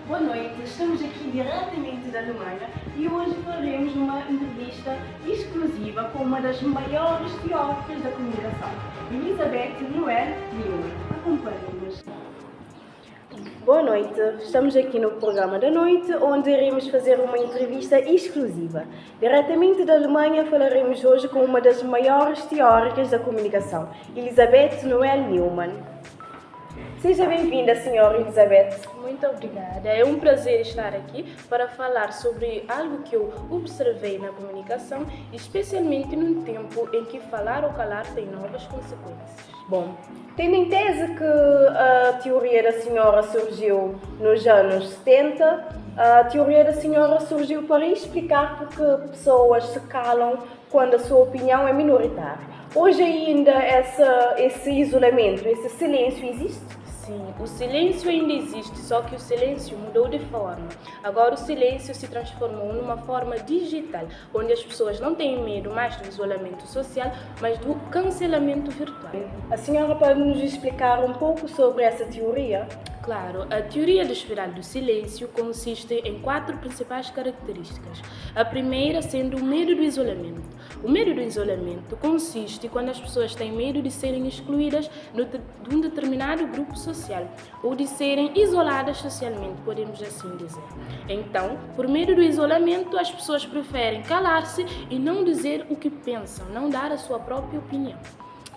Boa noite, estamos aqui diretamente da Alemanha e hoje faremos uma entrevista exclusiva com uma das maiores teóricas da comunicação, Elizabeth Noel Neumann. Acompanhe-nos. Boa noite, estamos aqui no programa da noite onde iremos fazer uma entrevista exclusiva. Diretamente da Alemanha falaremos hoje com uma das maiores teóricas da comunicação, Elizabeth Noel Neumann. Seja bem-vinda, senhora Elizabeth. Muito obrigada. É um prazer estar aqui para falar sobre algo que eu observei na comunicação, especialmente num tempo em que falar ou calar tem novas consequências. Bom, tendo em tese que a teoria da senhora surgiu nos anos 70, a teoria da senhora surgiu para explicar porque pessoas se calam quando a sua opinião é minoritária. Hoje ainda esse isolamento, esse silêncio existe? Sim, o silêncio ainda existe, só que o silêncio mudou de forma. Agora o silêncio se transformou numa forma digital, onde as pessoas não têm medo mais do isolamento social, mas do cancelamento virtual. A senhora pode nos explicar um pouco sobre essa teoria? Claro, a teoria da espiral do silêncio consiste em 4 principais características. A primeira sendo o medo do isolamento. O medo do isolamento consiste quando as pessoas têm medo de serem excluídas de um determinado grupo social ou de serem isoladas socialmente, podemos assim dizer. Então, por medo do isolamento, as pessoas preferem calar-se e não dizer o que pensam, não dar a sua própria opinião.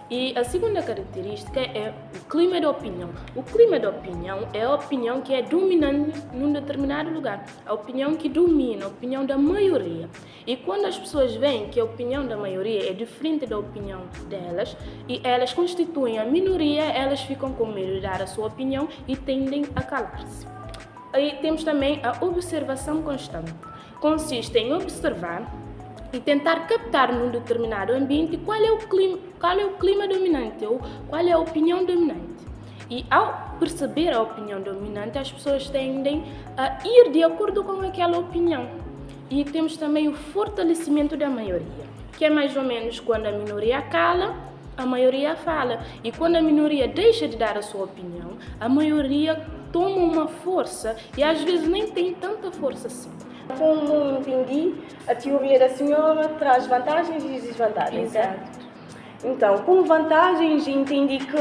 E a segunda característica é o clima de opinião. O clima de opinião é a opinião que é dominante num determinado lugar, a opinião que domina, a opinião da maioria. E quando as pessoas veem que a opinião da maioria é diferente da opinião delas e elas constituem a minoria, elas ficam com medo de dar a sua opinião e tendem a calar-se. Aí temos também a observação constante. Consiste em observar e tentar captar num determinado ambiente qual é o clima dominante ou qual é a opinião dominante. E ao perceber a opinião dominante, as pessoas tendem a ir de acordo com aquela opinião. E temos também o fortalecimento da maioria, que é mais ou menos quando a minoria cala, a maioria fala. E quando a minoria deixa de dar a sua opinião, a maioria toma uma força e às vezes nem tem tanta força assim. Como entendi, a teoria da senhora traz vantagens e desvantagens. Exato. Então, como vantagens, entendi que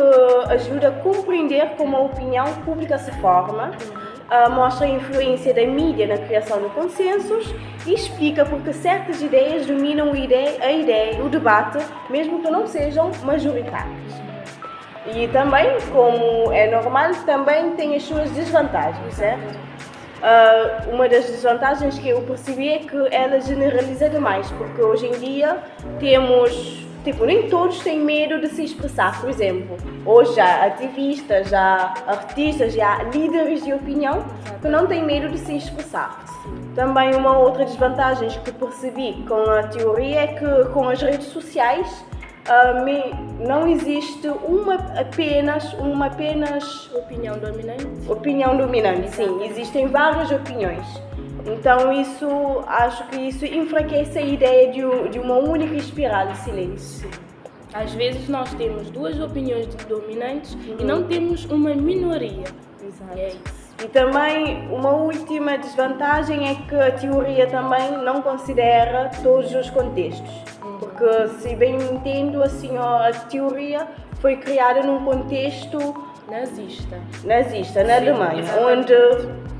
ajuda a compreender como a opinião pública se forma, mostra a influência da mídia na criação de consensos e explica porque certas ideias dominam a ideia, o debate, mesmo que não sejam majoritárias. E também, como é normal, também tem as suas desvantagens, certo? Uma das desvantagens que eu percebi é que ela generaliza demais, porque hoje em dia temos, nem todos têm medo de se expressar, por exemplo. Hoje há ativistas, já artistas, já líderes de opinião que não têm medo de se expressar. Também uma outra desvantagem que percebi com a teoria é que com as redes sociais não existe uma apenas Opinião dominante? Opinião dominante, sim. Existem várias opiniões. Então acho que isso enfraquece a ideia de uma única espiral de silêncio. Às vezes nós temos 2 opiniões dominantes e não temos uma minoria. Exato. É isso. E também uma última desvantagem é que a teoria também não considera todos os contextos. Porque, se bem entendo, a teoria foi criada num contexto nazista na Alemanha,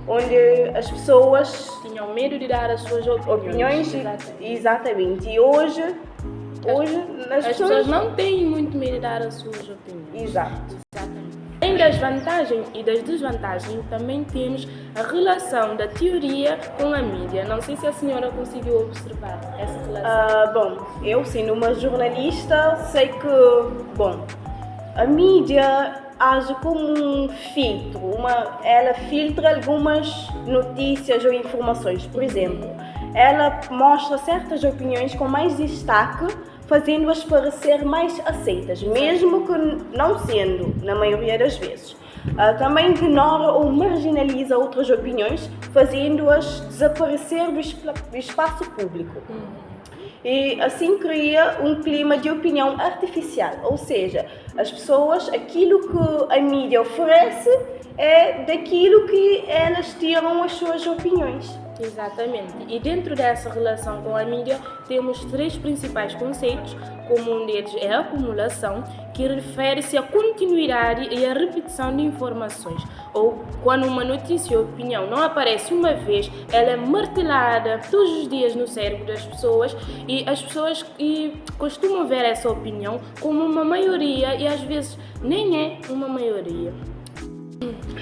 onde as pessoas tinham medo de dar as suas opiniões. Exatamente. E hoje as pessoas não têm muito medo de dar as suas opiniões. Exato. Além das vantagens e das desvantagens, também temos a relação da teoria com a mídia. Não sei se a senhora conseguiu observar essa relação. Bom, eu sendo uma jornalista, sei que, a mídia age como um filtro. Ela filtra algumas notícias ou informações. Por exemplo, ela mostra certas opiniões com mais destaque, fazendo-as parecer mais aceitas, mesmo que não sendo, na maioria das vezes. Também ignora ou marginaliza outras opiniões, fazendo-as desaparecer do espaço público. E assim cria um clima de opinião artificial, ou seja, As pessoas, aquilo que a mídia oferece é daquilo que elas tiram as suas opiniões. Exatamente. E dentro dessa relação com a mídia, temos três principais conceitos, como um deles é a acumulação, que refere-se à continuidade e à repetição de informações. Ou quando uma notícia ou opinião não aparece uma vez, ela é martelada todos os dias no cérebro das pessoas e as pessoas costumam ver essa opinião como uma maioria e às vezes nem é uma maioria.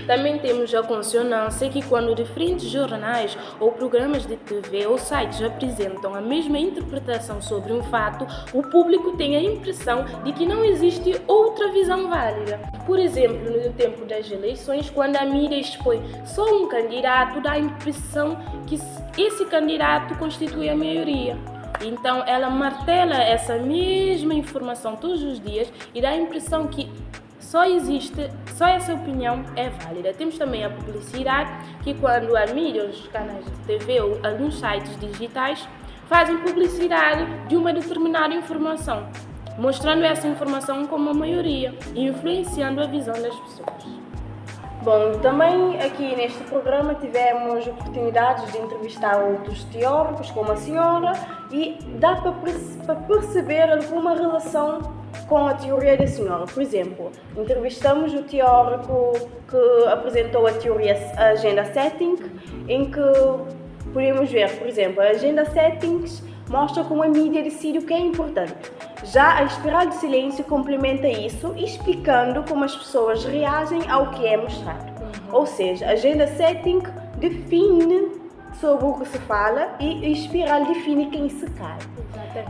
Também temos a consonância, que quando diferentes jornais ou programas de TV ou sites apresentam a mesma interpretação sobre um fato, o público tem a impressão de que não existe outra visão válida. Por exemplo, no tempo das eleições, quando a mídia expõe só um candidato, dá a impressão que esse candidato constitui a maioria. Então ela essa mesma informação todos os dias e dá a impressão que só essa opinião é válida. Temos também a publicidade, que quando a mídia, os canais de TV ou alguns sites digitais fazem publicidade de uma determinada informação, mostrando essa informação como a maioria e influenciando a visão das pessoas. Bom, também aqui neste programa tivemos oportunidades de entrevistar outros teóricos, como a senhora, e dá para perceber alguma relação com a teoria da senhora. Por exemplo, entrevistamos o teórico que apresentou a teoria Agenda Setting, em que podemos ver, por exemplo, a Agenda Settings mostra como a mídia decide o que é importante. Já a espiral de silêncio complementa isso, explicando como as pessoas reagem ao que é mostrado. Ou seja, a Agenda Setting define sobre o que se fala e a espiral define quem se cala.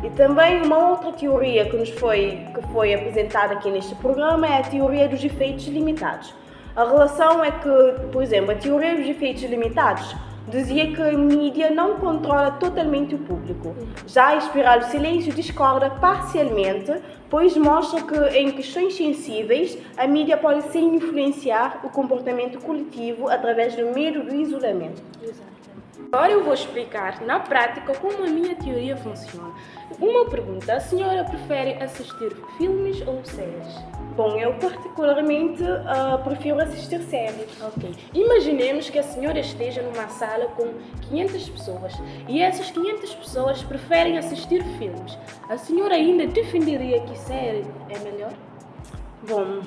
E também uma outra teoria que foi apresentada aqui neste programa é a teoria dos efeitos limitados. A relação é que, por exemplo, a teoria dos efeitos limitados dizia que a mídia não controla totalmente o público. Já a espiral do silêncio discorda parcialmente, pois mostra que em questões sensíveis a mídia pode sim influenciar o comportamento coletivo através do medo do isolamento. Agora eu vou explicar na prática como a minha teoria funciona. Uma pergunta: a senhora prefere assistir filmes ou séries? Bom, eu particularmente prefiro assistir séries. Ok. Imaginemos que a senhora esteja numa sala com 500 pessoas e essas 500 pessoas preferem assistir filmes. A senhora ainda defenderia que série é melhor? Bom,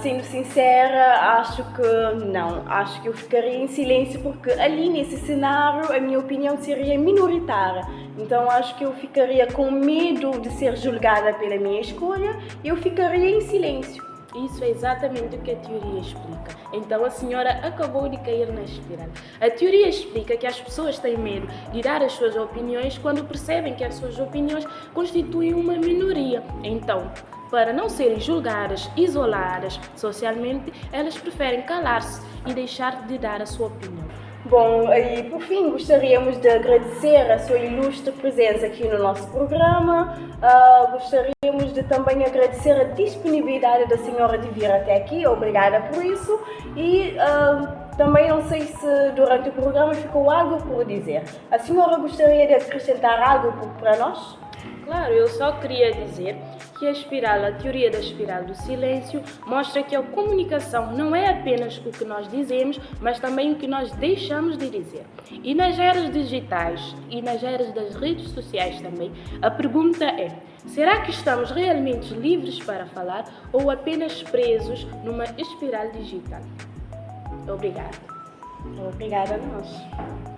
sendo sincera, acho que não. Acho que eu ficaria em silêncio porque ali nesse cenário a minha opinião seria minoritária. Então acho que eu ficaria com medo de ser julgada pela minha escolha e eu ficaria em silêncio. Isso é exatamente o que a teoria explica. Então a senhora acabou de cair na espiral. A teoria explica que as pessoas têm medo de dar as suas opiniões quando percebem que as suas opiniões constituem uma minoria. Então, para não serem julgadas, isoladas socialmente, elas preferem calar-se e deixar de dar a sua opinião. Bom, e por fim, gostaríamos de agradecer a sua ilustre presença aqui no nosso programa. Gostaríamos de também agradecer a disponibilidade da senhora de vir até aqui. Obrigada por isso. E também não sei se durante o programa ficou algo por dizer. A senhora gostaria de acrescentar algo para nós? Claro, eu só queria dizer que a teoria da espiral do silêncio mostra que a comunicação não é apenas o que nós dizemos, mas também o que nós deixamos de dizer. E nas eras digitais e nas eras das redes sociais também, a pergunta é: será que estamos realmente livres para falar ou apenas presos numa espiral digital? Obrigada. Obrigada a nós.